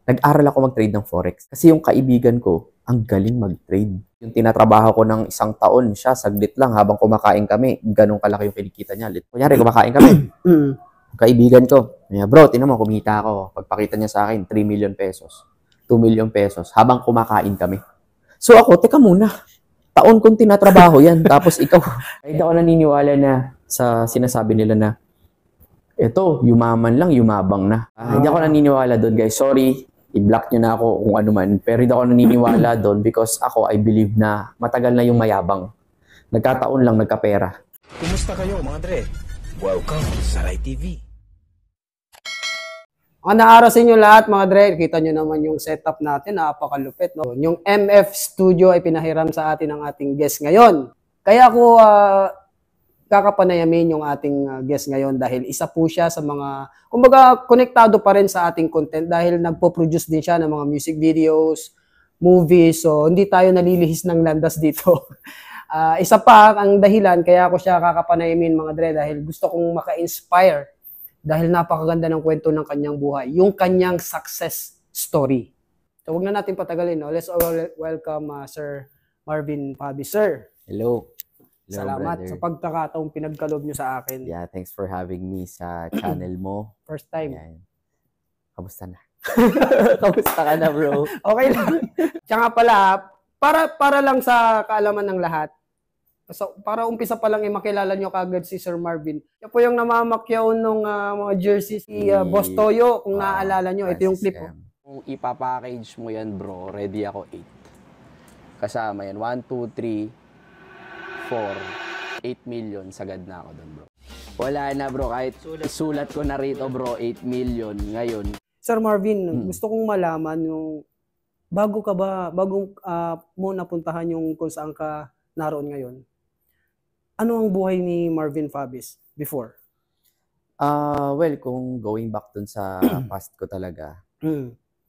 Nag-aral ako mag-trade ng Forex. Kasi yung kaibigan ko, ang galing mag-trade. Yung tinatrabaho ko ng isang taon, siya, saglit lang, habang kumakain kami, ganun kalaki yung kinikita niya. Kunyari, kumakain kami. Kaibigan ko, bro, tinan mo, kumita ako. Pagpakita niya sa akin, 3 million pesos, 2 million pesos, habang kumakain kami. So ako, teka muna, taon kong tinatrabaho yan, tapos ikaw. Hindi ako naniniwala na sa sinasabi nila na, eto, yumaman lang, yumabang na. Hindi ako naniniwala doon, guys. Sorry, i-block nyo na ako kung ano man. Pero hindi ako naniniwala doon because ako, I believe na matagal na yung mayabang. Nagkataon lang, nagkapera. Kumusta kayo, mga Dre? Welcome sa Rai TV. Magandang araw sa inyo lahat, mga Dre. Kita nyo naman yung setup natin, napakalupit, no? Yung MF Studio ay pinahiram sa atin ng ating guest ngayon. Kaya ako kakapanayamin yung ating guest ngayon dahil isa po siya sa mga, kumbaga, konektado pa rin sa ating content dahil nagpo-produce din siya ng mga music videos, movies, so hindi tayo nalilihis ng landas dito. Isa pa ang dahilan kaya ako siya kakapanayamin, mga Dre, dahil gusto kong maka-inspire dahil napakaganda ng kwento ng kanyang buhay, yung kanyang success story. So wag na natin patagalin, no? Let's all welcome Sir Marvin Fabis, sir. Hello. Hello, Salamat brother. sa pagkakataong pinagkaloob nyo sa akin. Yeah, thanks for having me sa channel mo. First time. Yan. Kamusta na? Kamusta ka na, bro? Okay lang. Tsaka pala, para lang sa kaalaman ng lahat, so, para umpisa pa lang makilala nyo kagad si Sir Marvin. Yan po yung namamakyaw ng mga jersey si Boss Toyo, kung naaalala nyo. Ito yung clip. Kung ipapackage mo yan, bro, ready ako 8. Kasama yan, 1, 2, 3, 4, 8 million, sagad na ako doon, bro. Wala na, bro, kahit sulat ko na rito, bro, 8 million ngayon. Sir Marvin, gusto kong malaman yung bago mo napuntahan yung kung saan ka naroon ngayon, ano ang buhay ni Marvin Fabis before? Well, kung going back dun sa past ko talaga,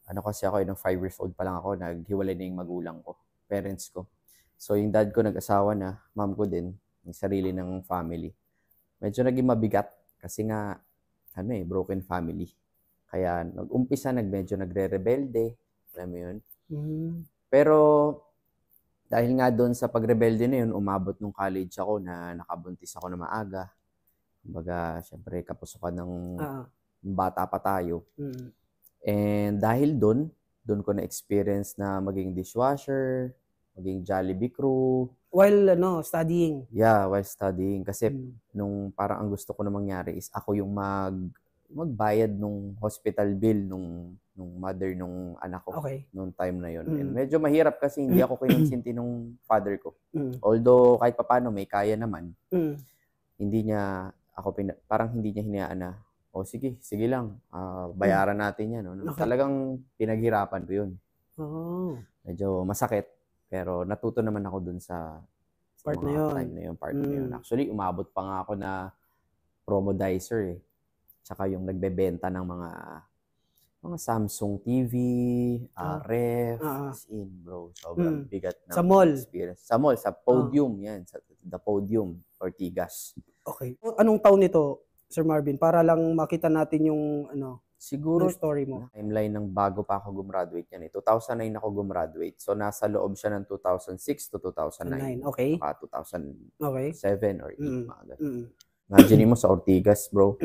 ano kasi ako, nung 5 years old pa lang ako, naghiwalay na yung magulang ko, parents ko. So, yung dad ko nag-asawa na, mom ko din, yung sarili ng family. Medyo naging mabigat kasi nga, broken family. Kaya nag-umpisa, medyo nagre-rebelde, alam mo yun. Pero, dahil nga doon sa pagrebelde na yun, umabot nung college ako na nakabuntis ako na maaga. Kumbaga, syempre, kapusukan ng bata pa tayo. And dahil doon ko na-experience na maging dishwasher, maging Jollibee crew. While studying? Yeah, while studying. Kasi nung parang ang gusto ko na mangyari is ako yung magbayad nung hospital bill nung mother nung anak ko nung time na yun. And medyo mahirap kasi hindi ako kinonsinti nung father ko. Although kahit papaano may kaya naman, hindi niya hinayaan na, sige lang, bayaran natin yan. No? Talagang pinaghirapan ko yun. Medyo masakit. Pero natuto naman ako dun sa part na yun. Actually, umabot pa nga ako na promodizer eh. Tsaka yung nagbebenta ng mga Samsung TV, ref, bro. Sobrang bigat na sa mall. Experience. Sa mall, sa Podium, yan. Sa The Podium, Ortigas. Okay. Anong taon nito, Sir Marvin? Para lang makita natin yung siguro story mo. Timeline ng bago pa ako gumraduate yan eh. 2009 ako gumraduate. So nasa loob siya ng 2006 to 2009. Okay. 2007 or 8 mga ganun. Imagine mo sa Ortigas, bro.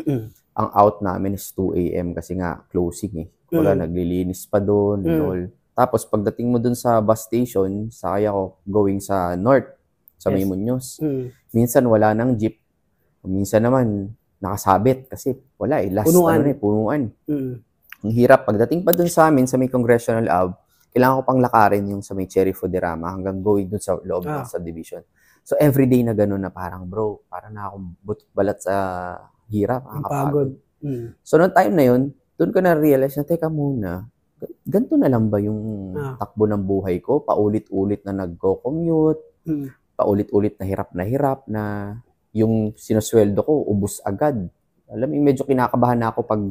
Ang out namin is 2 AM kasi nga closing eh. Wala, naglilinis pa doon. Tapos pagdating mo doon sa bus station, sakay ako going sa north, sa May Muñoz. Minsan wala nang jeep. Minsan naman nakasabit kasi wala eh. Last punuan. Ang hirap. Pagdating pa dun sa amin, sa may Congressional Ave, kailangan ko pang lakarin yung sa may Cherry Foderama hanggang going dun sa loob ng subdivision. So everyday na ganun na parang, bro, parang na akong balat sa hirap. Pagod. So noong time na yun, dun ko na-realize na, teka muna, ganito na lang ba yung takbo ng buhay ko? Paulit-ulit na nagko-commute, paulit-ulit na hirap na yung sinusweldo ko, ubus agad. Alam mo, medyo kinakabahan na ako pag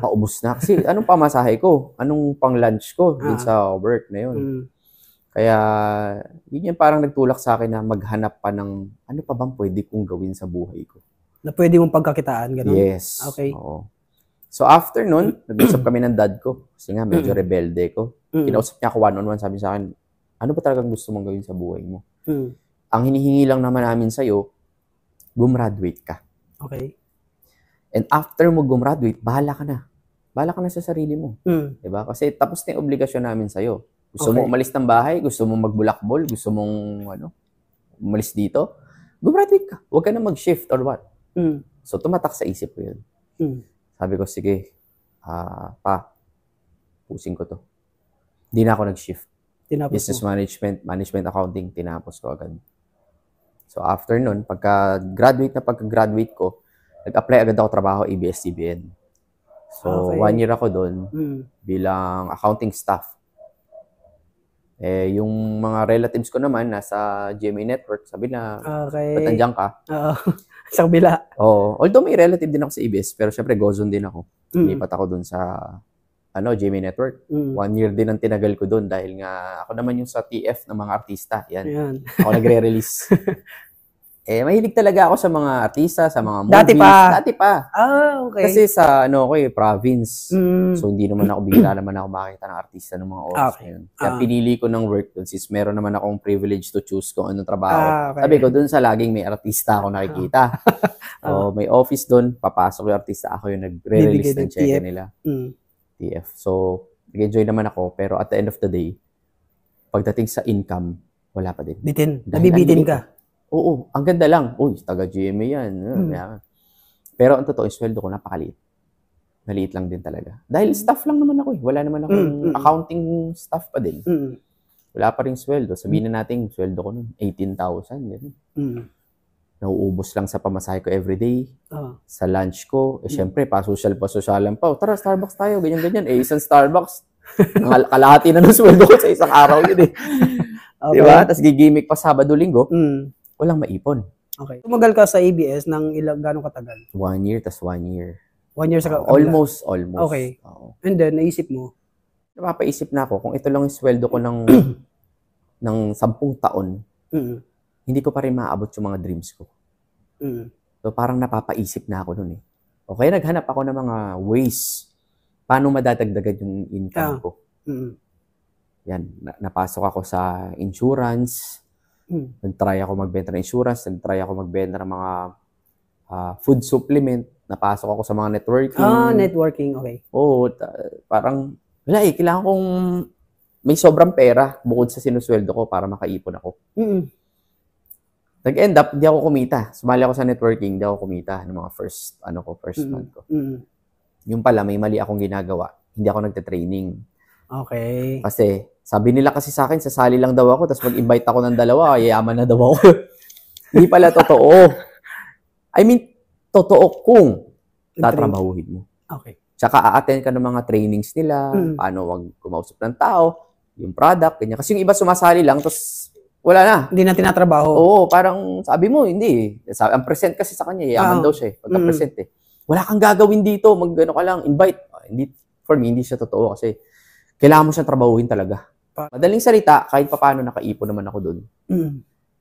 paubos na. Kasi anong pamasahe ko? Anong pang lunch ko din sa work na yun? Kaya, yun yung parang nagtulak sa akin na maghanap pa ng ano pa bang pwede kong gawin sa buhay ko. Na pwede mong pagkakitaan, gano'n? Yes. Okay. Oo. So after nun, nag-usap kami ng dad ko. Kasi nga, medyo rebelde ko. Kinausap niya ako one-on-one, sabi sa akin, ano ba talagang gusto mong gawin sa buhay mo? Ang hinihingi lang naman namin sa'yo, gumraduate ka. Okay. And after mo gumraduate, bahala ka na. Bahala ka na sa sarili mo. Diba? Kasi tapos na yung obligasyon namin sa'yo. Gusto mo umalis ng bahay, gusto mo magbulakbol, gusto mong umalis dito, gumraduate ka. Huwag ka na mag-shift or what. So tumatak sa isip ko yun. Sabi ko, sige, pusing ko to. Hindi na ako nag-shift. Business management accounting, tinapos ko agad. So after nun, pagka-graduate ko, nag-apply agad ako trabaho ABS-CBN. So 1 year ako doon bilang accounting staff. Yung mga relatives ko naman nasa GMA Network, sabi na, ba't nandiyan ka? Sa kabila. Oo. Although may relative din ako sa ABS, pero syempre gozon din ako. Lipat ako doon sa GMA Network. 1 year din ang tinagal ko doon dahil nga ako naman yung sa TF ng mga artista. Yan. Ako nagre-release. Mahilig talaga ako sa mga artista, sa mga movies. Dati pa. Okay. Kasi sa province. So hindi naman ako bigla naman ako makita ng artista ng mga oras na yun. Kaya pinili ko ng work doon since meron naman akong privilege to choose kung anong trabaho. Sabi ko doon sa laging may artista ako nakikita. So may office doon, papasok yung artista, ako yung nagre-release ng check nila. TF. So nag-enjoy naman ako, pero at the end of the day, pagdating sa income, wala pa din. Nabibitin ka. Oo, ang ganda lang. Uy, taga-GMA yan. Pero ang totoo, yung sweldo ko napakaliit. Maliit lang din talaga. Dahil staff lang naman ako eh. Wala naman akong accounting staff pa din. Wala pa rin sweldo. Sabihin na natin, sweldo ko nun, 18,000. Nauubos lang sa pamasahe ko everyday. Sa lunch ko. Siyempre, pasosyalan pa. Tara, Starbucks tayo. Ganyan-ganyan. Isang Starbucks. Kalahati na ng sweldo ko sa isang araw yun eh. Diba? Tapos gigimik pa Sabado-Linggo. Walang maipon. Okay. Tumagal ka sa ABS ng gano'ng katagal? 1 year, tas 1 year. 1 year sa kabila? Almost. Okay. And then, naisip mo? Napapaisip na ako, kung ito lang yung sweldo ko ng 10 taon, hindi ko pa rin maaabot yung mga dreams ko. So, parang napapaisip na ako nun eh. Okay, naghanap ako ng mga ways paano madadagdagan yung income ko. Yan, napasok ako sa insurance, nag-try ako magbenta ng insurance, nag-try ako magbenta ng mga food supplement, napasok ako sa mga networking. Networking, okay. Oo, parang, wala kailangan kong may sobrang pera bukod sa sinusweldo ko para makaipon ako. Nag-end up, di ako kumita. Sumali ako sa networking, di ako kumita ng mga first month ko. Yung pala, may mali akong ginagawa. Hindi ako nagte-training. Okay. Kasi, sabi nila kasi sa akin, sasali lang daw ako, tapos mag-invite ako ng 2, yayaman na daw ako. Hindi pala totoo. I mean, totoo kung tatrabahuhin mo. Okay. Tsaka a-attend ka ng mga trainings nila, paano wag kumausap ng tao, yung product, ganyan. Kasi yung iba sumasali lang, tapos wala na. Hindi na tinatrabaho. Oo, parang sabi mo, hindi. Ang present kasi sa kanya, yaman daw siya. Pagka-present wala kang gagawin dito, mag-ano ka lang, invite. Hindi, for me, hindi siya totoo kasi kailangan mo siyang trabahuhin talaga. Madaling salita, kahit paano nakaipon naman ako doon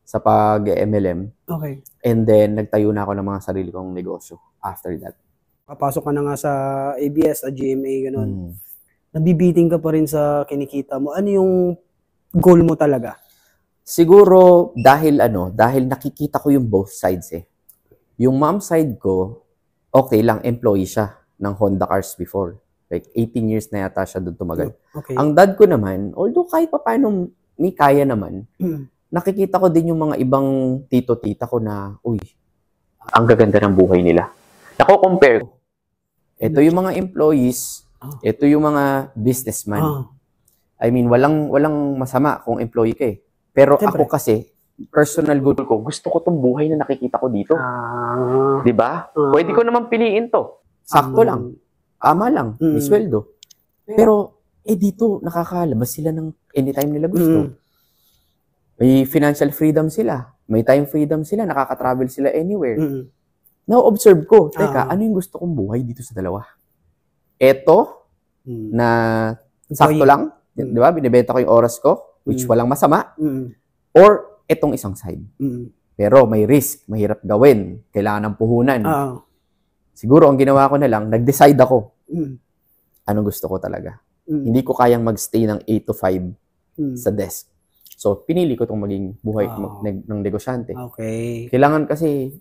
sa pag-MLM. Okay. And then, nagtayo na ako ng mga sarili kong negosyo after that. Papasok ka na nga sa ABS, sa GMA, gano'n. Nabibiting ka pa rin sa kinikita mo. Ano yung goal mo talaga? Siguro, dahil nakikita ko yung both sides eh. Yung mom side ko, okay lang, employee siya ng Honda Cars before. Like, 18 years na yata siya doon tumagal. Okay. Ang dad ko naman, although kahit pa paano may kaya naman, nakikita ko din yung mga ibang tito-tita ko na, uy, ang gaganda ng buhay nila. Nako-compare ko. Ito yung mga employees, ito yung mga businessman. I mean, walang masama kung employee ka eh. Pero Siyempre. ako kasi, personal goal ko, gusto ko tong buhay na nakikita ko dito. Diba? Pwede ko naman piliin to. Sakto lang. Ama lang. May sweldo. Pero, dito, nakakalabas sila ng anytime nila gusto. May financial freedom sila. May time freedom sila. Nakaka-travel sila anywhere. Na-observe ko, teka, ano yung gusto kong buhay dito sa dalawa? Eto, na sakto lang. Di ba? Binibenta ko yung oras ko, which walang masama. Or, etong isang side. Pero may risk, mahirap gawin. Kailangan ng puhunan. Siguro, ang ginawa ko na lang, nag-decide ako. Anong gusto ko talaga. Hindi ko kayang magstay ng 8 to 5 sa desk. So, pinili ko itong maging buhay ng negosyante. Okay. Kailangan kasi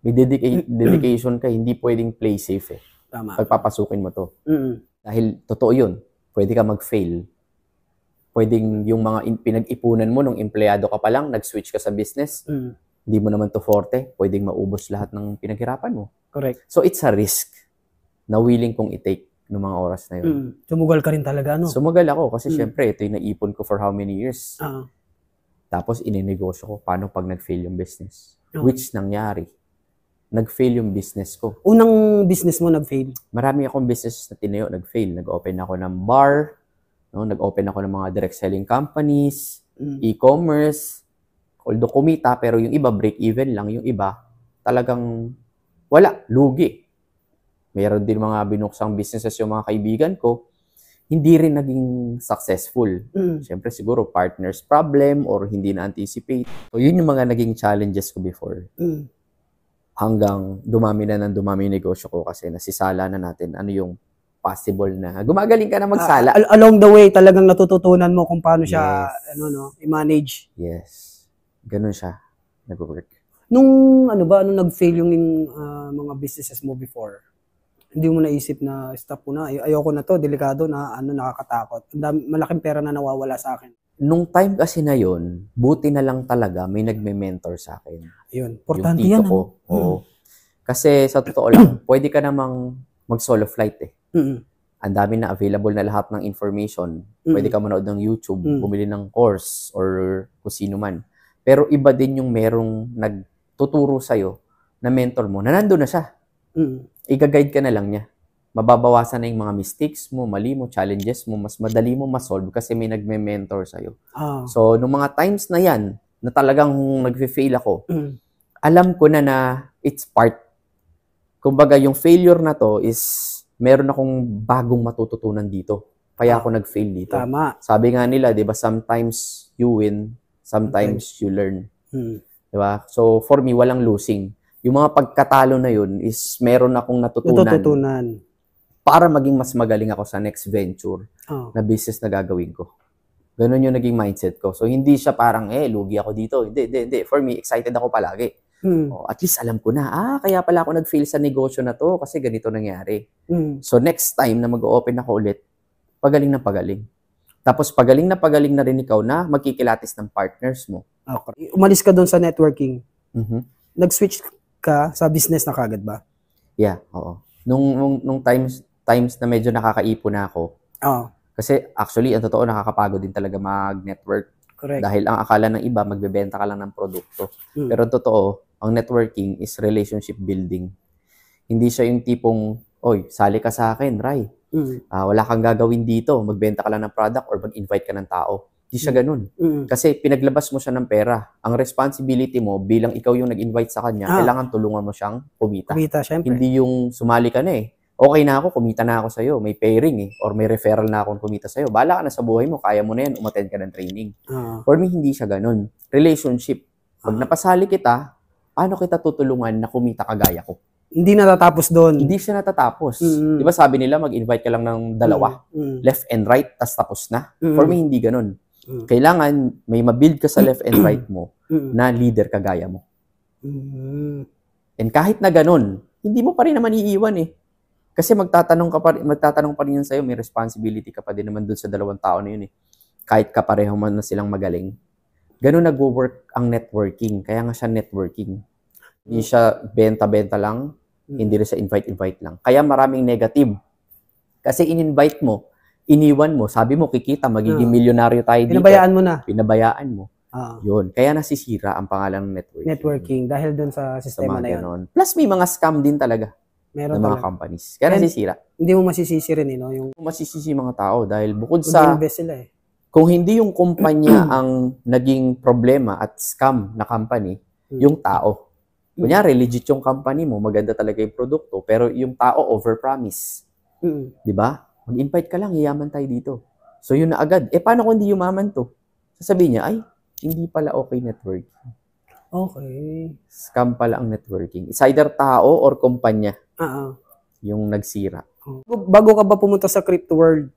may dedication ka, hindi pwedeng play safe eh. Tama. Pagpapasukin mo to. Dahil totoo yun, pwede ka mag-fail. Pwedeng yung mga pinag-ipunan mo nung empleyado ka pa lang, nag-switch ka sa business, hindi mo naman to forte, pwedeng maubos lahat ng pinaghirapan mo. Correct. So, it's a risk na willing kong i-take noong mga oras na yun. Sumugal ka rin talaga, no? Sumugal ako kasi syempre, ito yung naipon ko for how many years. Tapos, ininegosyo ko, paano pag nag-fail yung business? Which nangyari. Nag-fail yung business ko. Unang business mo nag-fail? Marami akong business na tinayo, nag-fail. Nag-open ako ng bar, no? Nag-open ako ng mga direct selling companies, e-commerce, although kumita, pero yung iba break-even lang, yung iba talagang wala, lugi. Meron din mga binuksang businesses yung mga kaibigan ko, hindi rin naging successful. Siyempre siguro partner's problem or hindi na-anticipate. So yun yung mga naging challenges ko before. Hanggang dumami na ng dumami yung negosyo ko kasi nasisala na natin ano yung possible na gumagaling ka na magsala. Along the way, talagang natututunan mo kung paano siya i-manage. Yes. Ganun siya. Nag-work. Nung nag-fail yung mga businesses mo before, hindi mo naisip na stop mo na. Ayoko na to, delikado na, nakakatakot. Malaking pera na nawawala sa akin. Nung time kasi na yun, buti na lang talaga may nagme-mentor sa akin. Ayun, importante yan. Ko. Oo. Kasi sa totoo lang, pwede ka namang mag-solo flight eh. Ang dami na available na lahat ng information. Pwede ka manood ng YouTube, bumili ng course or kung sino man. Pero iba din yung merong nagtuturo sa'yo na mentor mo na nandun na siya. I-guide ka na lang niya. Mababawasan na yung mga mistakes mo, mali mo, challenges mo, mas madali mo ma-solve kasi may nagme-mentor sa'yo. So, nung mga times na yan, na talagang nag-fail ako, alam ko na it's part. Kumbaga, yung failure na to is, meron akong bagong matututunan dito. Kaya ako nag-fail dito. Tama. Sabi nga nila, di ba, sometimes you win, sometimes you learn. Di ba? So, for me, walang losing. Yung mga pagkatalo na yun is meron akong natutunan para maging mas magaling ako sa next venture na business na gagawin ko. Ganun yung naging mindset ko. So, hindi siya parang, lugi ako dito. Hindi. For me, excited ako palagi. At least alam ko na, kaya pala ako nag-fail sa negosyo na to kasi ganito nangyari. So, next time na mag-open ako ulit, pagaling na pagaling. Tapos, pagaling na rin ikaw na magkikilatis ng partners mo. Okay. Umalis ka doon sa networking. Nag-switch ka sa business na kagad ba? Yeah, oo. Nung times na medyo nakakaipon na ako. Kasi actually, ang totoo, nakakapagod din talaga mag-network. Correct. Dahil ang akala ng iba, magbebenta ka lang ng produkto. Pero ang totoo, ang networking is relationship building. Hindi siya yung tipong, oy, sali ka sa akin, Ray. Wala kang gagawin dito. Magbenta ka lang ng product or mag-invite ka ng tao. Hindi siya ganun. Kasi pinaglabas mo siya ng pera. Ang responsibility mo bilang ikaw yung nag-invite sa kanya, kailangan tulungan mo siyang kumita. Syempre. Hindi yung sumali ka na eh. Okay na ako, kumita na ako sa'yo. May pairing eh. Or may referral na akong kumita sa'yo. Bahala ka na sa buhay mo. Kaya mo na yan. Umattend ka ng training. For me, hindi siya ganun. Relationship. Pag napasali kita, paano kita tutulungan na kumita kagaya ko? Hindi natatapos doon. Hindi siya natatapos. Di ba sabi nila, mag-invite ka lang ng dalawa. Left and right, tas tapos na. For me, hindi ganun. Kailangan may mabuild ka sa left and right mo na leader kagaya mo. And kahit na ganun, hindi mo pa rin naman iiwan eh. Kasi magtatanong pa rin yun sa'yo, may responsibility ka pa din naman dun sa dalawang tao na yun eh. Kahit kapareho man na silang magaling. Ganun nagwo-work ang networking. Kaya nga siya networking. Hindi siya benta-benta lang, hindi rin siya invite-invite lang. Kaya maraming negative. Kasi in-invite mo, iniwan mo, sabi mo, kikita, magiging milyonaryo tayo dito. Pinabayaan mo na. Pinabayaan mo. Yun. Kaya nasisira ang pangalan ng networking. Networking. Dahil dun sa sistema na yun. Plus, may mga scam din talaga. Meron ng mga companies. Kaya nasisira. Hindi mo masisisi rin, no? Yung masisisi mga tao dahil bukod sa... invest sila eh. Kung hindi yung kumpanya ang naging problema at scam na company, yung tao. Kunyari, legit yung company mo, maganda talaga yung produkto, pero yung tao overpromise. Di ba? Mag-invite ka lang, yayaman tayo dito. So yun na agad. Paano kung hindi yumaman to? Sasabihin niya, ay, hindi pala okay networking. Okay. Scam pala ang networking. It's either tao or kumpanya yung nagsira. Bago ka ba pumunta sa crypto world,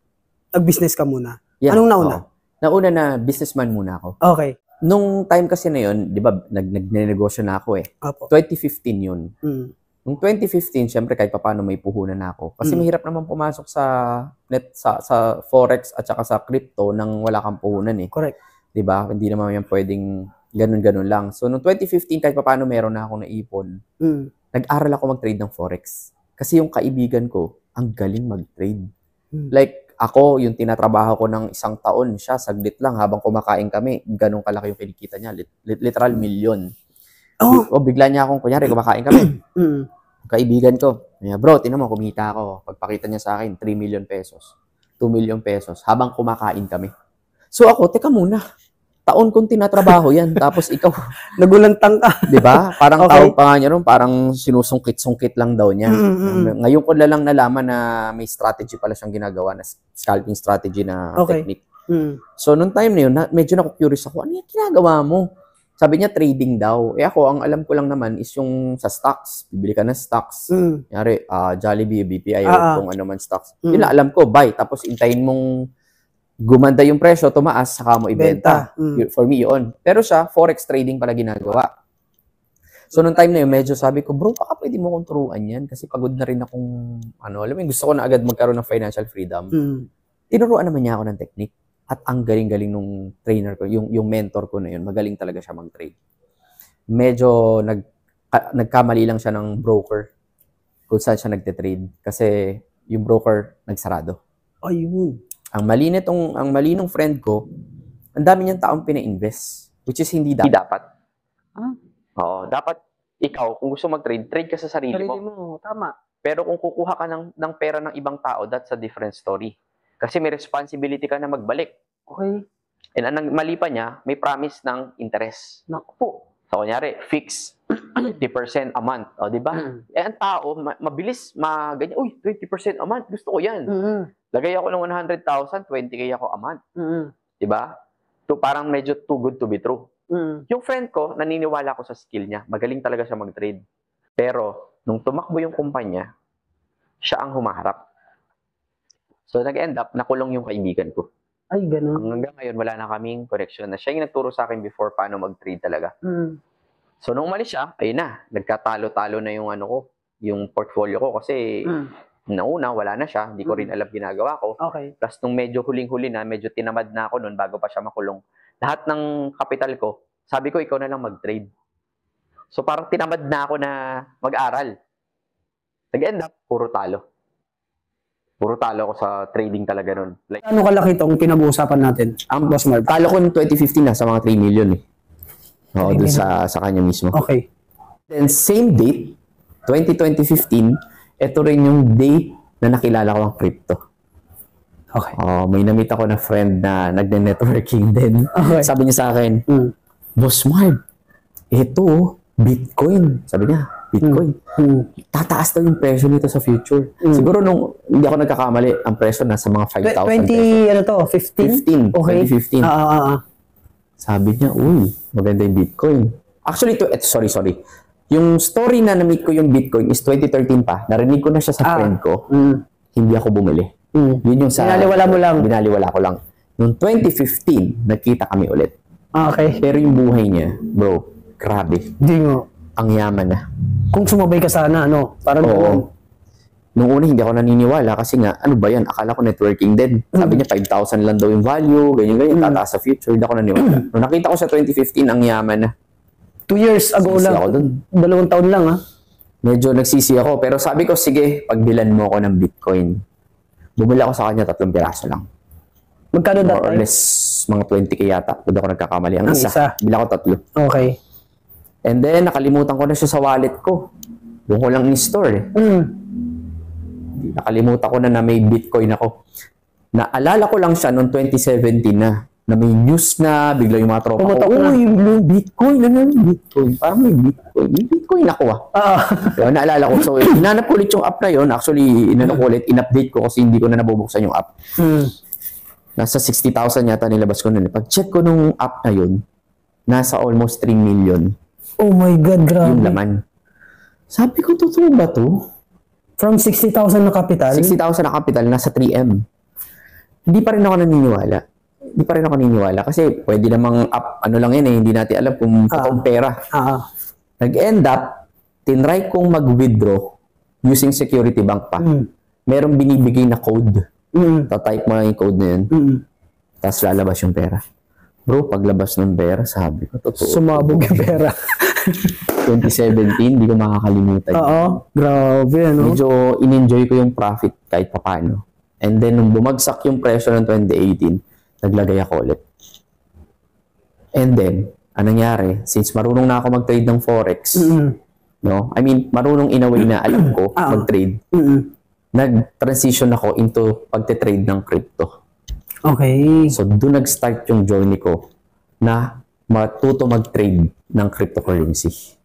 nag-business ka muna? Yeah, Anong nauna? Nauna na businessman muna ako. Okay. Nung time kasi na yun, di ba, nagnegosyo na ako eh. Apo. 2015 yun. Nung 2015, syempre kahit paano may puhunan na ako. Kasi mahirap naman pumasok sa sa forex at saka sa crypto nang wala kang puhunan eh. Correct. Di ba? Hindi naman yan pwedeng ganun-ganun lang. So, nung 2015, kahit paano meron na akong naipon, nag-aral ako mag-trade ng forex. Kasi yung kaibigan ko, ang galing mag-trade. Like, ako, yung tinatrabaho ko ng isang taon, siya, saglit lang, habang kumakain kami, ganun kalaki yung kinikita niya. Literal million. O, bigla niya akong, kunyari, kumakain kami. Kaibigan ko, bro, tinan mo, kumita ako. Pagpakita niya sa akin, 3 million pesos, 2 million pesos, habang kumakain kami. So ako, teka muna, taon kong tinatrabaho yan, tapos ikaw, nagulantang ka. Di ba? Parang tawag pa nga niya ron, parang sinusungkit-sungkit lang daw niya. Ngayon ko lang nalaman na may strategy pala siyang ginagawa, na scalping strategy na technique. So, nung time na yun, medyo naku-curious ako, ano yung ginagawa mo? Sabi niya, trading daw. Ako, ang alam ko lang naman is yung sa stocks. Bibili ka ng stocks. Kunyari, Jollibee, BPI, kung ano man stocks. Yun lang alam ko, buy. Tapos, intayin mong gumanda yung presyo, tumaas, saka mo ibenta. For me, yun. Pero siya, forex trading pala ginagawa. So, nung time na yun, medyo sabi ko, bro, baka pwede mo kong turuan yan. Kasi pagod na rin akong, alam mo, gusto ko na agad magkaroon ng financial freedom. Tinuruan naman niya ako ng technique. At ang galing-galing nung trainer ko, yung mentor ko na yun, magaling talaga siya mag-trade. Medyo nagkamali lang siya ng broker kung saan siya nagte-trade. Kasi yung broker, nagsarado. Ayun. Ang mali nung friend ko, ang dami niyang taong pina-invest, which is hindi dapat. Oo, dapat ikaw, kung gusto mag-trade, trade ka sa sarili mo. Tama. Pero kung kukuha ka ng pera ng ibang tao, that's a different story. Kasi may responsibility ka na magbalik. Okay. And ang mali pa niya, may promise ng interest. Naku po. So, kunyari, fix 20% a month. O, di ba? Ang tao, mabilis, ganyan, uy, 20% a month, gusto ko yan. Lagay ako ng 100,000, 20K ako a month. Di ba? So, parang medyo too good to be true. Yung friend ko, naniniwala ko sa skill niya. Magaling talaga siya mag-trade. Pero, nung tumakbo yung kumpanya, siya ang humaharap. So, nag-end up, nakulong yung kaibigan ko. Ay, ganun. Hanggang ngayon, wala na kaming connection na siya yung nagturo sa akin before paano mag-trade talaga. So, nung umalis siya, ayun na, nagkatalo-talo na yung yung portfolio ko kasi nauna, wala na siya. Hindi ko rin alam ginagawa ko. Okay. Plus, nung medyo huling-huli na, medyo tinamad na ako noon bago pa siya makulong. Lahat ng kapital ko, sabi ko, ikaw na lang mag-trade. So, parang tinamad na ako na mag-aral. Nag-end up, puro talo. Puro talo ako sa trading talaga nun. Like, ano kalaki itong pinag-uusapan natin? Ang Boss Marv, talo ko ng 2015 na sa mga 3 million eh. Oo, doon sa kanya mismo. Okay. Then same date, 2015, ito rin yung date na nakilala ko ang crypto. Okay. May na-meet ako na friend na nagne-networking din. Okay. Sabi niya sa akin, Boss Marv, ito, Bitcoin. Sabi niya, Bitcoin. Tataas daw yung presyo nito sa future. Siguro nung hindi ako nagkakamali, ang presyo nasa mga 5,000 pesos. 15? Okay. 2015. Sabi niya, uy, maganda yung Bitcoin. Actually, sorry. Yung story na na-meet ko yung Bitcoin is 2013 pa. Narinig ko na siya sa friend ko. Hindi ako bumili. Yun yung sa... Binaliwala mo lang. Binaliwala ko lang. Noong 2015, nagkita kami ulit. Okay. Pero yung buhay niya, bro, grabe. Hindi nga. Ang yaman na. Kung sumabay ka sana, parang oo. Nung una, hindi ako naniniwala kasi nga, ano ba yan? Akala ko networking din. Sabi niya, 5,000 lang daw yung value, ganyan, tataas sa future. Hindi ako naniniwala. Nung nakita ko sa 2015, ang yaman na. 2 years ago lang. Ako dun. 2 taon lang, ha? Medyo nagsisi ako. Pero sabi ko, sige, pagbilan mo ako ng Bitcoin. Bumili ako sa kanya 3 piraso lang. Magkano that time? More or less, mga 20K yata. Doon ako nagkakamali. Ang isa. Bila ko 3. Okay. And then, nakalimutan ko na siya sa wallet ko. Doon ko lang in-store eh. Nakalimutan ko na may Bitcoin ako. Naalala ko lang siya noong 2017 na may news na, bigla yung mga tropa ko, uy, yung Bitcoin, Bitcoin? Parang may Bitcoin. May Bitcoin ako So, naalala ko. So, hinanap ko ulit yung app na yun. Actually, in-update ko kasi hindi ko na nabubuksan yung app. Nasa 60,000 yata nilabas ko nun. Pag-check ko nung app na yun, nasa almost 3 million. Oh my God, grabe. Yung laman. Sabi ko, totoo ba to? From 60,000 na capital? 60,000 na capital, nasa 3M. Hindi pa rin ako naniniwala. Kasi pwede namang ano lang yan eh, hindi natin alam kung totoong pera. Nag-end up, tinry kong mag-withdraw using security bank pa. Merong binibigay na code. Tatype mo lang yung code na yun. Tapos lalabas yung pera. Bro, paglabas ng pera, sabi ko, totoo. Sumabog yung pera. 2017, hindi ko makakalimutan. Grabe, ano? Medyo in-enjoy ko yung profit kahit papano. And then, nung bumagsak yung presyo ng 2018, naglagay ako ulit. And then, anong nangyari? Since marunong na ako mag-trade ng Forex, no? I mean, marunong in a way na alam ko mag-trade. Nag-transition ako into pagte-trade ng crypto. Okay. So, doon nag-start yung journey ko na matuto mag-trade ng cryptocurrency.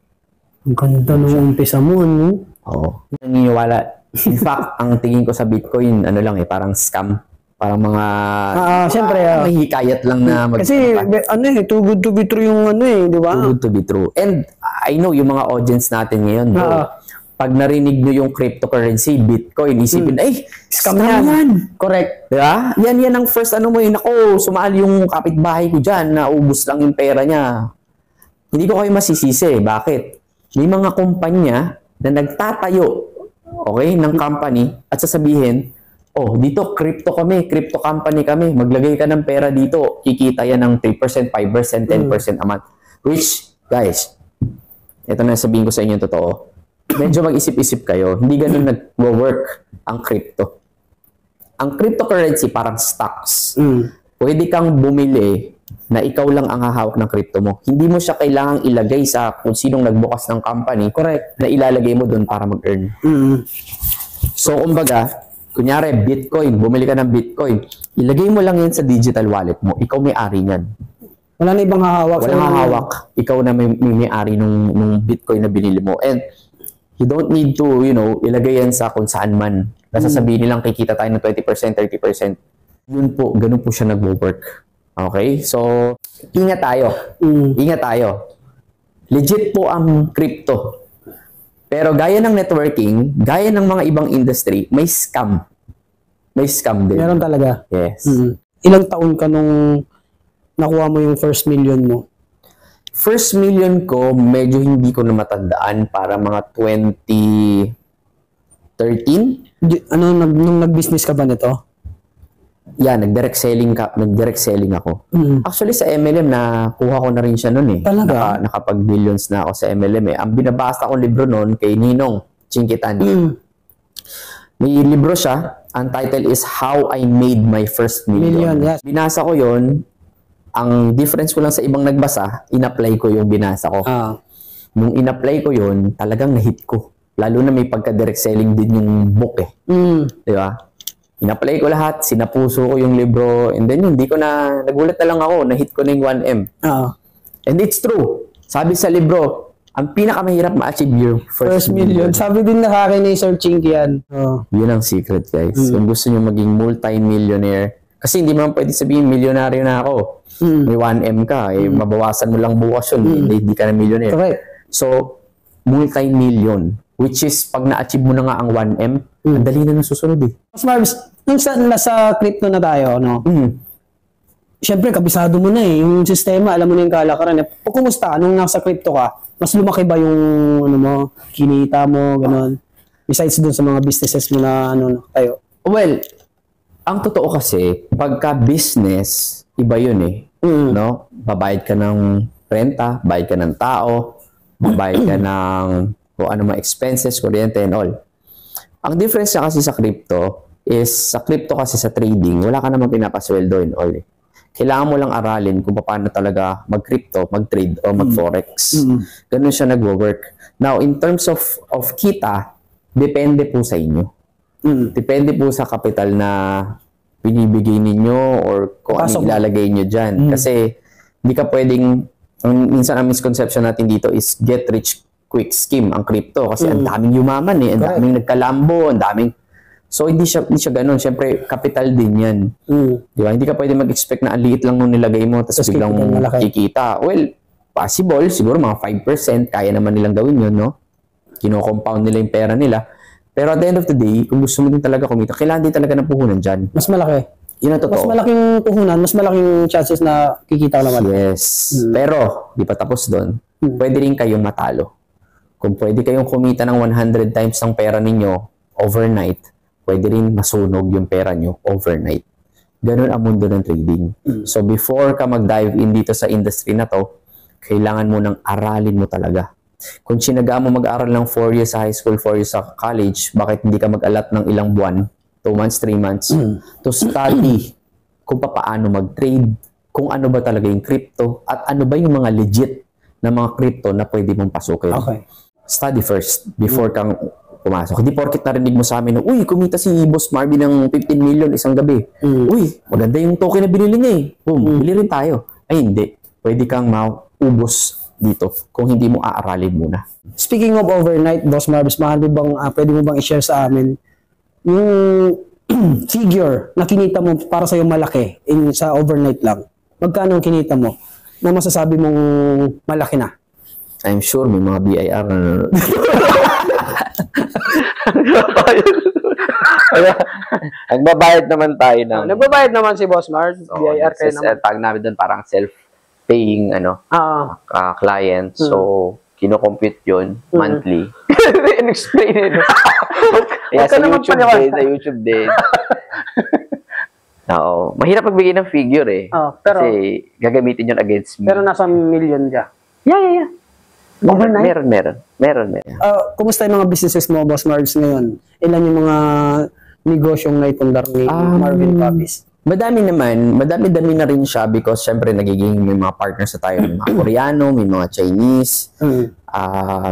Ang ganda nung umpisa mo, ano? Oo. Naniniwala. In fact, ang tingin ko sa Bitcoin, ano lang eh, parang scam. Parang mga... Siyempre. May hikayat lang na kasi, ano eh, too good to be true yung ano eh, di ba? Too good to be true. And I know yung mga audience natin ngayon, bro, pag narinig nyo yung cryptocurrency, Bitcoin, isipin, ay, scam yan. Correct. Diba? Yan ang first ano mo yun. Ako, sumali yung kapitbahay ko dyan, naubos lang yung pera niya. Hindi ko kayo masisisi. Bakit? May mga kumpanya na nagtatayo, okay, ng company at sasabihin, oh, dito, crypto company kami, maglagay ka ng pera dito, kikita yan ng 3%, 5%, 10% a month. Which, guys, ito na sabihin ko sa inyo yung totoo. Medyo mag-isip-isip kayo, hindi ganun nag-work ang crypto. Ang cryptocurrency parang stocks. Pwede kang bumili na ikaw lang ang hahawak ng crypto mo. Hindi mo siya kailangang ilagay sa kung sinong nagbukas ng company. Correct. Na ilalagay mo doon para mag-earn. So, kumbaga, kunyari, Bitcoin, bumili ka ng Bitcoin, ilagay mo lang yan sa digital wallet mo. Ikaw may-ari niyan. Wala na ibang hahawak. Walang hahawak. Ikaw na may-ari nung Bitcoin na binili mo. And you don't need to, ilagay yan sa kung saan man. Nasasabihin nilang kikita tayo ng 20%, 30%. Yun po, ganun po siya nag-work. Okay? So, ingat tayo. Ingat tayo. Legit po ang crypto. Pero gaya ng networking, gaya ng mga ibang industry, may scam. May scam din. Meron talaga. Yes. Ilang taon ka nung nakuha mo yung first million mo? First million ko, medyo hindi ko na matandaan, para mga 2013. Nung nag-business ka ba nito? Yeah, nag-direct selling ako. Actually, sa MLM, nakuha ko na rin siya noon eh. Talaga? Nakapag-millions na ako sa MLM eh. Ang binabasa kong libro noon kay Ninong Chinkitan. May libro siya. Ang title is How I Made My First Million. Yes. Binasa ko yon. Ang difference ko lang sa ibang nagbasa, in-apply ko yung binasa ko. Nung in-apply ko yon, talagang na-hit ko. Lalo na may pagka-direct selling din yung book eh. Di ba? In-apply ko lahat, sinapuso ko yung libro, and then hindi ko na, nagulat na lang ako, na-hit ko na yung 1M. And it's true. Sabi sa libro, ang pinakamahirap ma-achieve yung first million. Sabi din na akin ni Sir Chinky yan. Yun ang secret, guys. Kung gusto nyo maging multi-millionaire, kasi hindi mo pwede sabihin, milyonaryo na ako. May 1M ka, mabawasan mo lang bukas yun, hindi ka na millionaire. Correct. So, multi-million, which is, pag na-achieve mo na nga ang 1M, ang dali na susunod eh. Mas Marbs, nung nasa crypto na tayo, no? Siyempre, kabisado mo na eh. Yung sistema, alam mo na yung kalakaran. Kumusta? Nung nasa crypto ka, mas lumaki ba yung kinita mo, gano'n? Besides dun sa mga businesses mo na tayo? Well, ang totoo kasi, pagka business, iba yun eh. No? Babayad ka ng renta, bayad ka ng tao, babayad ka ng kung ano mga expenses, kuryente and all. Ang difference niya kasi sa crypto is, sa crypto kasi sa trading, wala ka naman pinapasweldo and all eh. Kailangan mo lang aralin kung paano talaga mag-crypto, mag-trade, o mag-forex. Ganun siya nag-work. Now, in terms of kita, depende po sa inyo. Depende po sa capital na binibigay ninyo or kung ano ilalagay nyo dyan. Kasi, hindi ka pwedeng, minsan ang misconception natin dito is get rich quick scheme ang crypto. Kasi ang daming yumaman eh, ang daming nagkalambo, ang daming... So, hindi siya ganun. Siyempre, capital din yan. Di ba? Hindi ka pwede mag-expect na ang liit lang nung nilagay mo tapos biglang kikita. Well, possible. Siguro mga 5%. Kaya naman nilang gawin yun, no? Kino-compound nila yung pera nila. Pero at the end of the day, kung gusto mo din talaga kumita, kailangan din talaga ng puhunan dyan. Mas malaki. Yun ang totoo. Mas malaking puhunan, mas malaking chances na kikita ka naman. Yes. Pero, di pa tapos doon. Pwede rin kayong matalo. Kung pwede kayong kumita ng 100 times ang pera ninyo overnight, pwede rin masunog yung pera nyo overnight. Ganun ang mundo ng trading. So, before ka mag-dive in dito sa industry na to, kailangan mo nang aralin mo talaga. Kung sinaga mo mag-aral ng 4 years sa high school, 4 years sa college, bakit hindi ka mag-alat ng ilang buwan, 2 months, 3 months, to study kung paano mag-trade, kung ano ba talaga yung crypto, at ano ba yung mga legit na mga crypto na pwede mong pasukin. Okay. Study first before kang pumasok. Hindi porket narinig mo sa amin na, uy, kumita si Boss Marvin ng 15 million isang gabi. Uy, maganda yung token na binili niya eh. Boom, bili rin tayo. Ay, hindi. Pwede kang maubos dito kung hindi mo aaralin muna. Speaking of overnight, Boss Marvis, pwede mo bang i-share sa amin yung figure na kinita mo para sa'yo malaki sa overnight lang? Magkano ang kinita mo na masasabi mong malaki na? I'm sure may mga BIR na nanonood. Nagbabayad naman tayo ng... Nagbabayad naman si Boss Mars. BIR kayo naman. Tag namin doon parang self-paying client. So, kino-compute yun monthly. In-explain it. Kaya sa YouTube din. Oo. Mahirap magbigay ng figure eh. Pero, kasi gagamitin yun against me. Pero nasa million ka. Yeah. Overnight? Meron. Kumusta yung mga businesses mo, Boss Mars, ngayon? Ilan yung mga negosyong naipundar ni Marvin Fabis? Madami na rin siya because syempre nagiging may mga partners na tayo, may mga Koreano, may mga Chinese,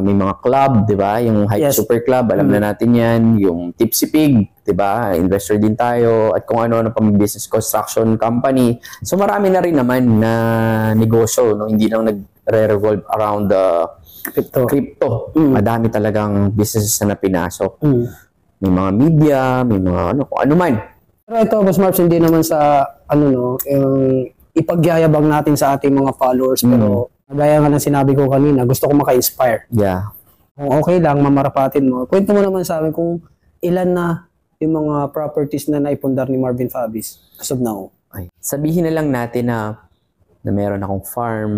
may mga club, di ba? Yung Hype Super Club, alam na natin yan. Yung Tipsy Pig, di ba? Investor din tayo. At kung ano-ano pa business construction company. So marami na rin naman na negosyo, no? Hindi lang nagre-revolve around crypto. Madami talagang businesses na pinasok. May mga media, may mga kung ano man. Pero ito, Boss Marps, hindi naman sa, ipagyayabang natin sa ating mga followers. Pero, gaya nga ng sinabi ko kanina, gusto ko maka-inspire. Yeah. Kung okay lang, mamarapatin mo. Kwento mo naman sa amin kung ilan na yung mga properties na naipundar ni Marvin Fabis as of now. Ay. Sabihin na lang natin na meron akong farm,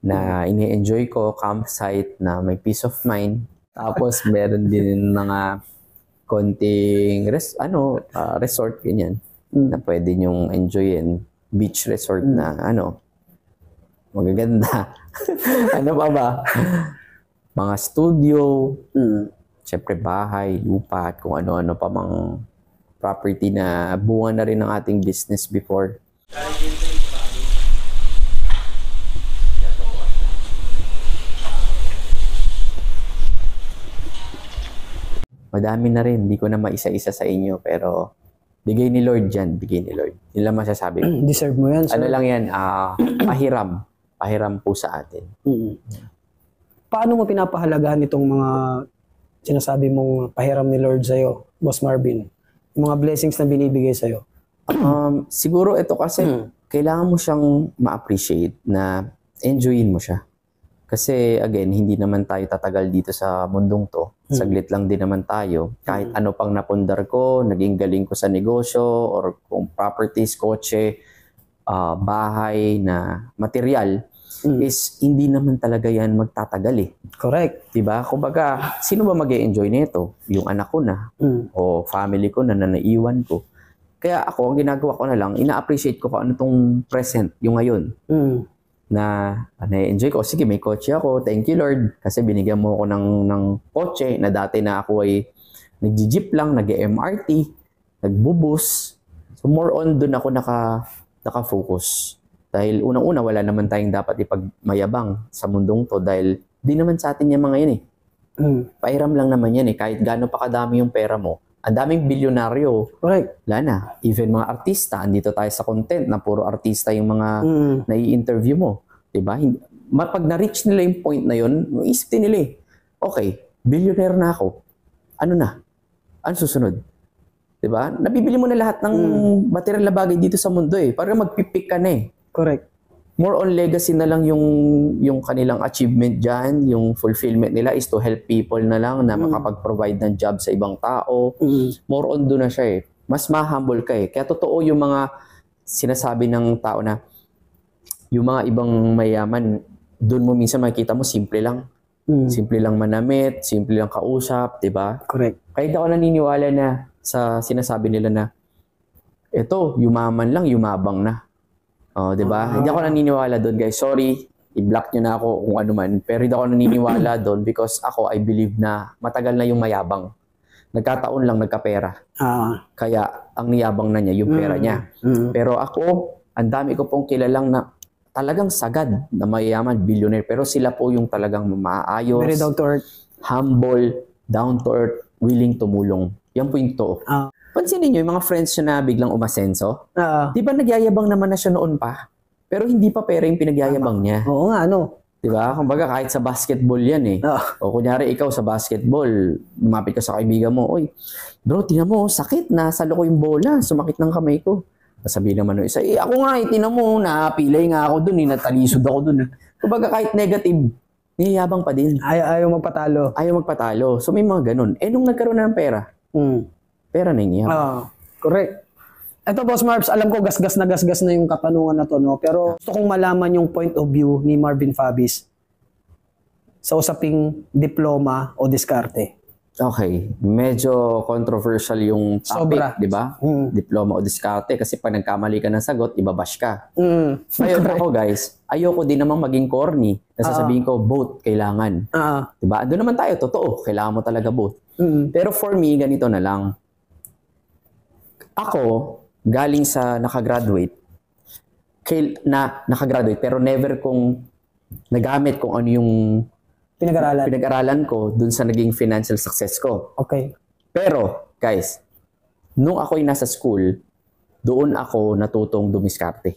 na ini-enjoy ko, campsite, na may peace of mind. Tapos, meron din mga konting resort ganyan na pwede nyong enjoyin, beach resort na magaganda. Ano pa ba? Mga studio, syempre bahay, lupa, at kung ano-ano pa mang property na bunga na rin ng ating business before. Madami na rin, hindi ko na maisa-isa sa inyo, pero bigay ni Lord yan, bigay ni Lord. Yun lang masasabi ko. Deserve mo yan, sir. Ano lang yan, pahiram po sa atin. Paano mo pinapahalagahan itong mga sinasabi mong pahiram ni Lord sa'yo, Boss Marvin? Yung mga blessings na binibigay sa'yo? Siguro ito kasi, kailangan mo siyang ma-appreciate na enjoyin mo siya. Kasi again, hindi naman tayo tatagal dito sa mundong to. Saglit lang din naman tayo. Kahit ano pang napundar ko, naging galing ko sa negosyo, or kung properties, kotse, bahay na material, is hindi naman talaga yan magtatagal eh. Correct. Diba? Kumbaga, sino ba mag-e-enjoy nito? Yung anak ko na, o family ko na naiwan ko. Kaya ako, ang ginagawa ko na lang, ina-appreciate ko kung ano tong present, yung ngayon. Na na-enjoy ko. Sige, may kotse ako. Thank you, Lord. Kasi binigyan mo ako ng kotse na dati na ako ay nag-jeep lang, nag-MRT, nagbubus. So, more on doon ako naka-focus. Dahil unang-una, wala naman tayong dapat ipagmayabang sa mundong to dahil di naman sa atin yung mga yan eh. Pairam lang naman yan eh. Kahit gaano pa kadami yung pera mo. Ang daming bilyonaryo. Correct. Wala na. Even mga artista, andito tayo sa content na puro artista yung mga nai-interview mo. Diba? Pag na-reach nila yung point na yun, isip din nila eh, okay, billionaire na ako. Ano na? Ano susunod? Diba? Nabibili mo na lahat ng material na bagay dito sa mundo eh. Parang magpipik ka na eh. Correct. more on legacy na lang yung kanilang achievement dyan, yung fulfillment nila is to help people na lang na makapag-provide ng job sa ibang tao. More on doon na siya eh. Mas ma-humble ka eh. Kaya totoo yung mga sinasabi ng tao na yung mga ibang mayaman, doon mo minsan makikita mo simple lang. Simple lang manamit, simple lang kausap, di ba? Correct. Kaya hindi ako naniniwala na sa sinasabi nila na eto, yumaman lang, yumabang na. Oh, di ba? Hindi ako naniniwala doon, guys. Sorry, i-block nyo na ako kung ano man. Pero hindi ako naniniwala doon because ako, I believe na matagal na yung mayabang. Nagkataon lang nagkapera. Kaya ang niyabang na niya, yung pera niya. Pero ako, ang dami ko pong kilalang na talagang sagad na mayayaman, billionaire. Pero sila po yung talagang maayos, very down to earth, humble, down to earth, willing tumulong. Yan po yung to. Pansinin nyo, yung mga friends nyo na biglang umasenso, di ba nagyayabang naman na siya noon pa? Pero hindi pa pera yung pinagyayabang niya. Oo nga, ano? Di ba? Kumbaga kahit sa basketball yan eh. O kunyari ikaw sa basketball, lumapit ka sa kaibigan mo, oy, bro, tingnan mo, sakit, nasa loko yung bola, sumakit ng kamay ko. Sabihin naman ng isa, ako nga, tingnan mo, napilay nga ako dun, natalisod ako dun. Kumbaga kahit negative, niyayabang pa din. Ayaw magpatalo. Ayaw magpatalo. So may mga ganun. Nung nagkaroon na ng pera, pera na niya. Correct. Ito, Boss Marbs, alam ko gasgas na yung katanungan na to, no? Pero gusto kong malaman yung point of view ni Marvin Fabis sa usaping diploma o diskarte. Okay, medyo controversial yung topic, di ba? Diploma o diskarte kasi pag nagkamali ka ng sagot, ibabash ka. Ngayon ako guys, ayoko din namang maging corny. Nasasabihin ko, both kailangan. Di ba? Doon naman tayo, totoo, kailangan mo talaga both. Pero for me, ganito na lang. Ako, galing sa nakagraduate, nakagraduate pero never kong nagamit kung ano yung pinag-aralan ko dun sa naging financial success ko. Okay. Pero, guys, nung ako'y nasa school, doon ako natutong dumiskarte.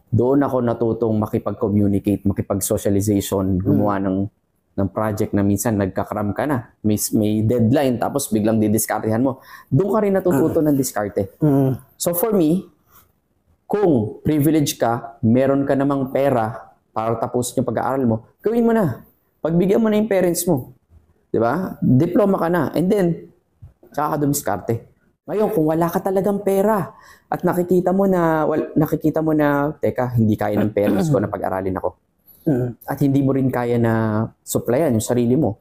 Doon ako natutong makipag-communicate, makipag-socialization, gumawa ng project na minsan nagkakram ka na. May deadline, tapos biglang didiskartehan mo. Doon ka rin natututo ng diskarte. So for me, kung privilege ka, meron ka namang pera para tapos yung pag-aaral mo, gawin mo na. Pagbigyan mo na yung parents mo. Di ba? Diploma ka na. And then, tsaka ka dumiskarte. Ngayon, kung wala ka talagang pera at nakikita mo na, teka, hindi kaya ng parents ko na pag-aralin ako. At hindi mo rin kaya na supplyan yung sarili mo.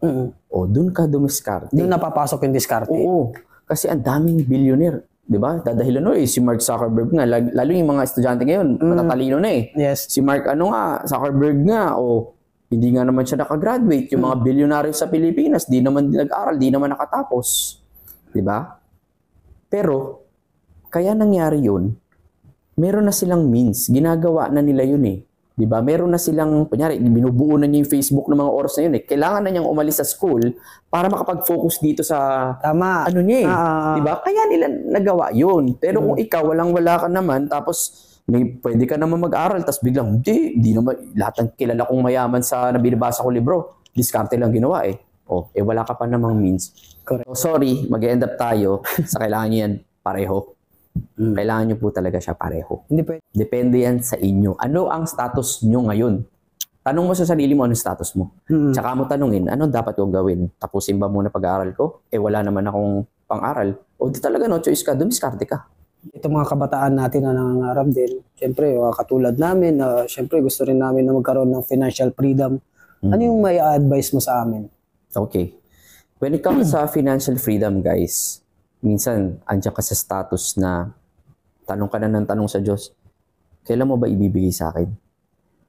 O, dun ka dumiskarte. Doon napapasok yung diskarte. Oo. Kasi ang daming billionaire. Di ba? Dadahilan si Mark Zuckerberg nga. Lalo yung mga estudyante ngayon, matatalino na eh. Yes. Si Mark Zuckerberg nga, hindi nga naman siya nakagraduate. Yung mga bilyonaryo sa Pilipinas, di naman nag-aral, di naman nakatapos. Di ba? Pero, kaya nangyari yun, meron na silang means. Ginagawa na nila yun eh. Di ba? Meron na silang, kunyari, binubuo na niya yung Facebook ng mga oras na yun eh. Kailangan na niyang umalis sa school para makapag-focus dito sa ano niya eh. Di ba? Kaya nila nagawa yun. Pero kung ikaw, wala ka naman, tapos pwede ka naman mag-aral, tapos biglang, hindi naman, lahat ng kilala kong mayaman sa nabinabasa ko libro, diskarte lang ginawa eh. Wala ka pa namang means. Correct. So, sorry, mag-end up tayo sa kailangan nyo yan pareho. Kailangan nyo po talaga siya pareho. Hindi pwede. Depende yan sa inyo. Ano ang status nyo ngayon? Tanong mo sa sarili mo, anong status mo? Tsaka mo tanungin, ano dapat kong gawin? Tapusin ba muna pag-aaral ko? Wala naman akong pang-aral. Di talaga no choice ka, dumiskarte ka. Ito mga kabataan natin na nangangarap din, siyempre katulad namin, siyempre gusto rin namin na magkaroon ng financial freedom. Ano yung may advice mo sa amin? Okay. When it comes sa financial freedom, guys, minsan andyan ka sa status na tanong ka na ng tanong sa Diyos, kailan mo ba ibibigay sa akin?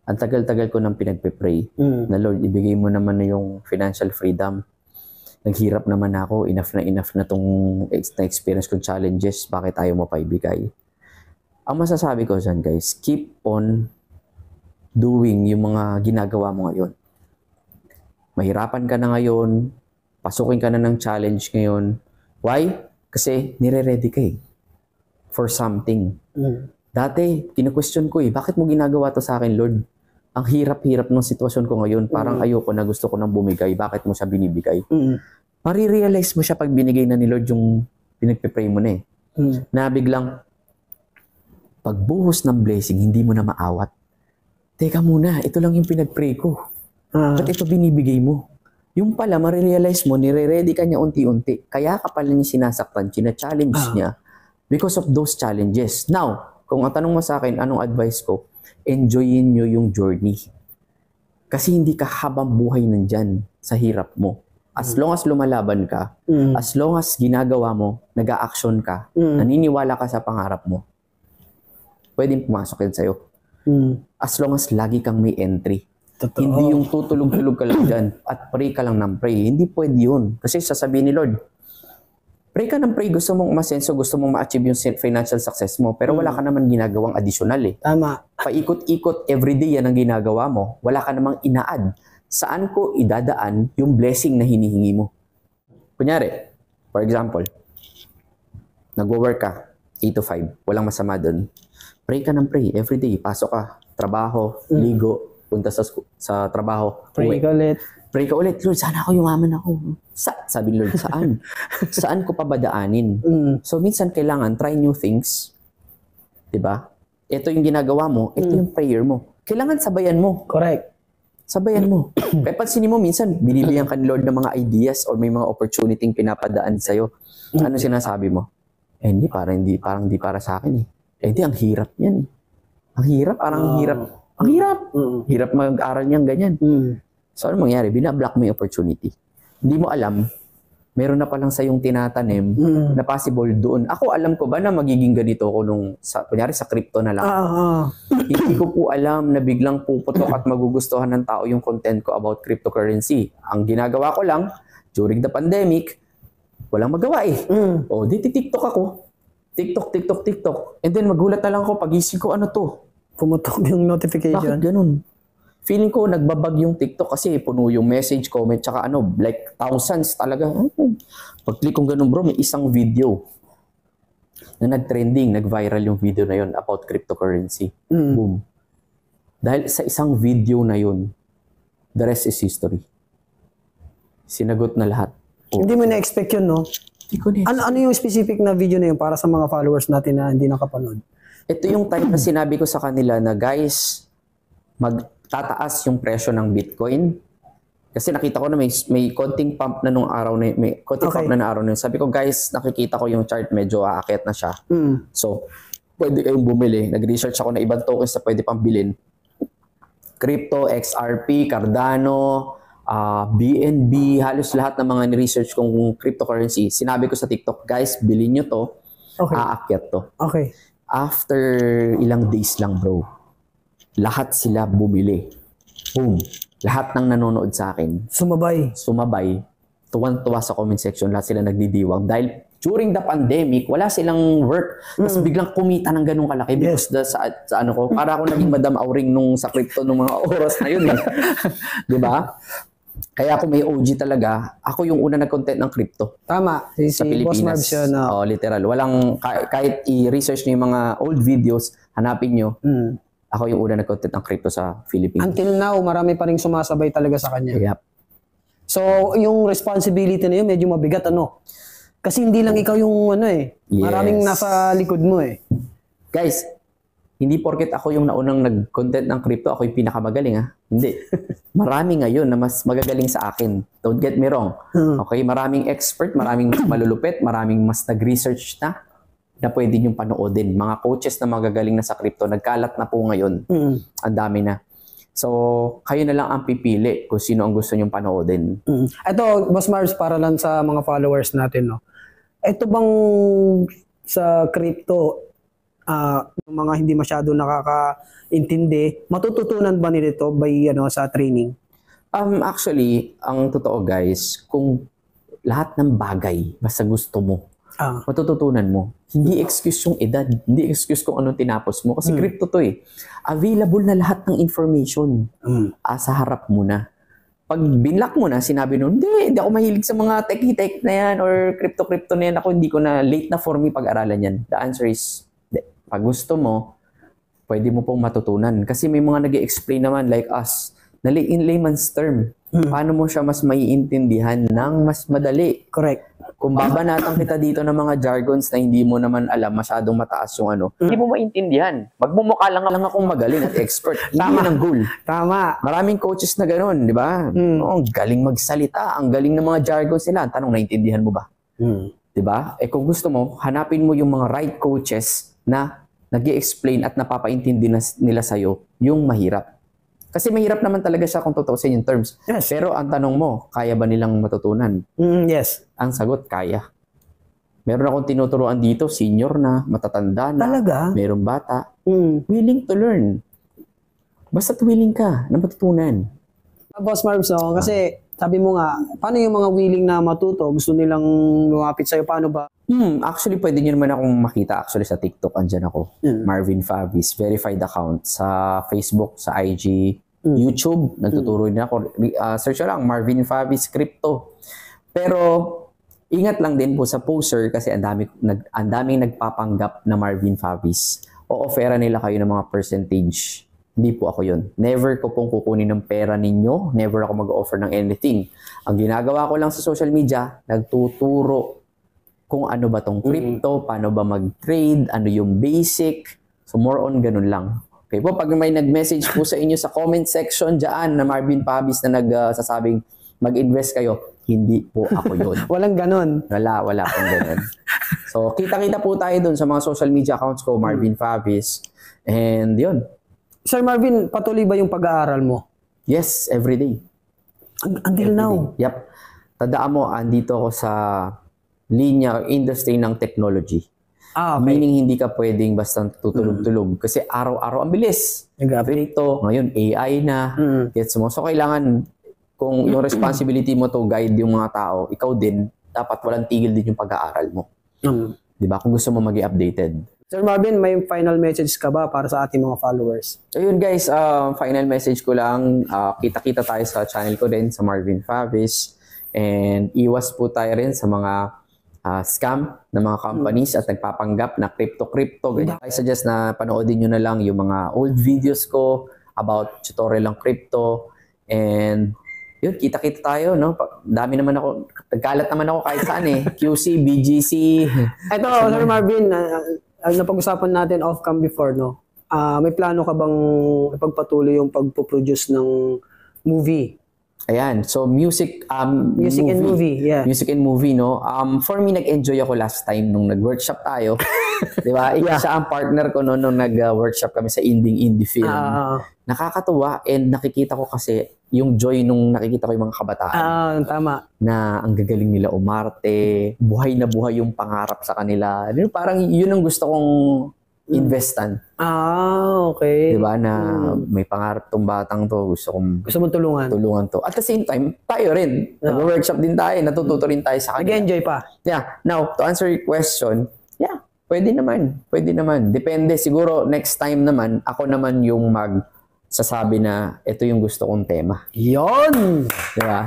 Ang tagal-tagal ko nang pinagpe-pray na Lord, ibigay mo naman na yung financial freedom. Naghirap naman ako, enough na itong na-experience kong challenges, bakit ayaw mo pa ibigay? Ang masasabi ko dyan guys, keep on doing yung mga ginagawa mo ngayon. Mahirapan ka na ngayon, pasukin ka na ng challenge ngayon. Why? Kasi nire-ready ka for something. Dati, kinu-question ko bakit mo ginagawa to sa akin, Lord? Ang hirap-hirap ng sitwasyon ko ngayon, parang ayoko na, gusto ko nang bumigay, bakit mo siya binibigay? Marirealize mo siya pag binigay na ni Lord yung pinagpe-pray mo na na biglang pagbuhos ng blessing, hindi mo na maawat. teka muna, ito lang yung pinag-pray ko. Ba't ito binibigay mo? Yung pala, marirealize mo, nire-ready ka niya unti-unti. Kaya ka pala niya sinasaktan, china-challenge niya because of those challenges. Now, kung ang tanong mo sa akin, anong advice ko? Enjoyin nyo yung journey. Kasi hindi ka habang buhay nandyan sa hirap mo. As long as lumalaban ka, as long as ginagawa mo, nag-a-action ka, naniniwala ka sa pangarap mo, pwedeng pumasok yan sa'yo. As long as lagi kang may entry. Totoo. Hindi yung tutulog-tulog ka lang dyan at pray ka lang ng pray. Hindi pwede yun. Kasi sasabihin ni Lord, pray ka ng pray, gusto mong umasenso, gusto mong ma-achieve yung financial success mo, pero wala ka naman ginagawang additional eh. Tama. Paikot-ikot, everyday yan ang ginagawa mo. Wala ka namang ina-add. Saan ko idadaan yung blessing na hinihingi mo? Kunyari, for example, nag-work ka, 8 to 5, walang masama dun. Pray ka ng pray, everyday, pasok ka, trabaho, ligo, punta sa trabaho, pray ka ulit. Pray ka ulit, Lord, sana ako yumaman ako. Sabi ni Lord, saan? Saan ko pa badaanin? So, minsan kailangan try new things. Diba? Ito yung ginagawa mo, ito yung prayer mo. Kailangan sabayan mo. Correct. Sabayan mo. Kaya pansinin mo, minsan, binibigyan ka ni Lord ng mga ideas or may mga opportunity pinapadaan sa'yo. Ano sinasabi mo? Hindi, parang hindi para sa akin eh. Hindi, ang hirap yan eh. Ang hirap, parang hirap. Ang hirap. Hirap mag-aral niyang ganyan. So, ano mangyari? Binablock mo yung opportunity. Hindi mo alam, meron na palang sayong tinatanim na possible doon. Ako, alam ko ba na magiging ganito ko kunyari sa crypto na lang. Hindi ko po alam na biglang puputok at magugustuhan ng tao yung content ko about cryptocurrency. Ang ginagawa ko lang, during the pandemic, walang magawa eh. O, di TikTok ako. TikTok. And then magulat na lang ako, pagising ko, ano to? Pumutok yung notification. Bakit ganun? Feeling ko nagbabag yung TikTok kasi puno yung message, comment, tsaka like thousands talaga. Pag-click kong ganun bro, may isang video na nag-trending, nag-viral yung video na yun about cryptocurrency. Boom. Dahil sa isang video na yun, the rest is history. Sinagot na lahat. Hindi mo na-expect yun, no? Ano yung specific na video na yun para sa mga followers natin na hindi nakapanood? Ito yung time na sinabi ko sa kanila na guys, magtataas yung presyo ng Bitcoin. Kasi nakita ko na may konting pump na nung araw na pump na araw na yun. Sabi ko guys, nakikita ko yung chart medyo aakyat na siya. So, pwede kayong bumili. Nag-research ako na ibang tokens na pwede pang bilhin. Crypto, XRP, Cardano, BNB, halos lahat ng mga ni-research kong cryptocurrency. Sinabi ko sa TikTok, guys, bilhin nyo to, aakyat to. Okay. After ilang days lang bro, lahat sila bumili. Boom. Lahat ng nanonood sa akin. Sumabay. Tuwan-tuwa sa comment section. Lahat sila nagdidiwang. Dahil during the pandemic, wala silang work. Tapos biglang kumita ng ganung kalaki. Because sa ano ko, para ako naging Madam Auring nung sa crypto nung mga oras na yun eh. Diba? Kaya ako may OG talaga. Ako yung una nag-content ng crypto. Tama. Sa Pilipinas. Literal. Walang, kahit i-research nyo yung mga old videos, hanapin nyo. Ako yung una nag-content ng crypto sa Philippines. Until now, marami pa rin sumasabay talaga sa kanya. Yep. So, yung responsibility na yun, medyo mabigat, ano? Kasi hindi lang ikaw yung ano eh. Yes. Maraming nasa likod mo eh. Guys, hindi porket ako yung naunang nag-content ng crypto, ako yung pinakamagaling ha. Hindi. Marami ngayon na mas magagaling sa akin. Don't get me wrong. Okay, maraming expert, maraming mas malulupit, maraming mas nag-research na pwede niyong panoodin. Mga coaches na magagaling na sa crypto, nagkalat na po ngayon. Ang dami na. So, kayo na lang ang pipili kung sino ang gusto niyong panoodin. Ito, Boss Mars, para lang sa mga followers natin, no? Ito bang sa crypto, yung mga hindi masyado nakakaintindi, matututunan ba nito by sa training? Actually, ang totoo guys, kung lahat ng bagay, basta gusto mo, matututunan mo. Hindi excuse yung edad, hindi excuse kung anong tinapos mo. Kasi crypto to eh. Available na lahat ng information. Sa harap mo na. Pag binlock mo na, sinabi nun, hindi ako mahilig sa mga tech na yan or crypto na yan. Ako hindi ko na, late na for me pag-aralan yan. The answer is, pag gusto mo, pwede mo pong matutunan. Kasi may mga nag-explain naman like us, na in layman's term. paano mo siya mas maiintindihan ng mas madali. Correct. Kung babanatang kita dito ng mga jargons na hindi mo naman alam, masyadong mataas yung ano, hindi mo maintindihan. Magmumukha lang akong magaling at expert. Hindi ang goal. Tama. Maraming coaches na gano'n, di ba? Oh, ang galing magsalita, ang galing ng mga jargons nila. Tanong, naintindihan mo ba? Di ba? Eh kung gusto mo, hanapin mo yung mga right coaches na nag-i-explain at napapaintindi nila sa'yo yung mahirap. Kasi mahirap naman talaga siya kung tutuusin yung terms. Yes. Pero ang tanong mo, kaya ba nilang matutunan? Yes. Ang sagot, kaya. Meron akong tinuturuan dito, senior na, matatanda na. Talaga? Meron bata. Willing to learn. Basta't willing ka na matutunan. Boss Marbs, kasi sabi mo nga, paano yung mga willing na matuto? Gusto nilang lumapit sa'yo, paano ba? Actually, pwede nyo naman akong makita actually sa TikTok. Andyan ako. Marvin Favis. Verified account. Sa Facebook, sa IG, YouTube. Nagtuturo din ako. Search lang, Marvin Favis Crypto. Pero, ingat lang din po sa poster kasi ang daming nagpapanggap na Marvin Favis. O-offera nila kayo ng mga percentage. Hindi po ako yun. Never ko pong kukunin ng pera ninyo. Never ako mag-offer ng anything. Ang ginagawa ko lang sa social media, nagtuturo kung ano ba tong crypto, paano ba mag-trade, ano yung basic. So more on ganun lang. Okay po, pag may nag-message po sa inyo sa comment section dyan na Marvin Favis na nagsasabing mag-invest kayo, hindi po ako yun. Walang ganun. Wala pong ganun. So kita-kita po tayo dun sa mga social media accounts ko, Marvin Favis. And yun. Sir Marvin, patuloy ba yung pag-aaral mo? Yes, every day. Until now? Yep. Tandaan mo, andito ako sa linya industry ng technology. Okay. Meaning hindi ka pwedeng basta tutulog-tulog. Kasi araw-araw ang bilis. Crypto, ngayon AI na. Gets mo? So kailangan, kung yung responsibility mo to guide yung mga tao, ikaw din, dapat walang tigil din yung pag-aaral mo. Diba? Kung gusto mo maging updated. Sir Marvin, may final message ka ba para sa ating mga followers? Ayun guys, final message ko lang, kita-kita tayo sa channel ko din, sa Marvin Favis. And iwas po tayo rin sa mga scam ng mga companies at nagpapanggap na crypto. Ganyan. I suggest na panoodin nyo na lang yung mga old videos ko about tutorial ng crypto. And yun, kita-kita tayo, no? Dami naman ako, nagkalat naman ako kahit saan eh. QC, BGC. Ito, Sir Marvin, napag-usapan natin off-cam before, no? May plano ka bang ipagpatuloy yung pagpo-produce ng movie? Ayan, so music and movie, yeah. Music and movie, no? For me, nag-enjoy ako last time nung nag-workshop tayo. Di ba? Siya ang partner ko nung nag-workshop kami sa indie film. Nakakatuwa and nakikita ko kasi yung joy nung nakikita ko yung mga kabataan. Tama. Na ang gagaling nila umarte, buhay na buhay yung pangarap sa kanila. Parang yun ang gusto kong investan. Okay. Diba na may pangarap tong batang to, gusto mong tulungan to. At the same time, tayo rin. Nag-workshop din tayo, natututo rin tayo sa kanila. Nag-enjoy pa. Yeah. Now, to answer your question, yeah, pwede naman. Depende. Siguro, next time naman, ako naman yung magsasabi na ito yung gusto kong tema. Yon! Diba?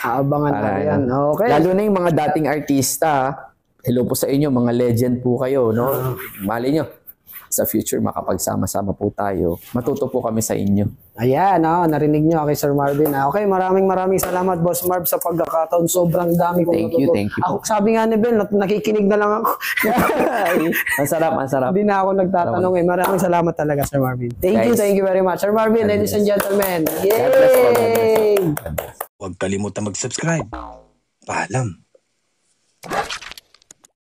Aabangan na yan. Okay. Lalo na yung mga dating artista, hello po sa inyo, mga legend po kayo, no? Mali nyo, sa future makapagsama-sama po tayo. Matuto po kami sa inyo. Ayan, narinig nyo kay Sir Marvin. Okay, maraming salamat, Boss Marv, sa pagkakataon. Sobrang dami kong natuto. Thank you. Ako, sabi nga ni Ben, nakikinig na lang ako. Ang sarap. Hindi na ako nagtatanong eh. Maraming salamat talaga, Sir Marvin. Thank you very much. Sir Marvin, ladies and gentlemen. Yay! Huwag kalimutan mag-subscribe. Paalam.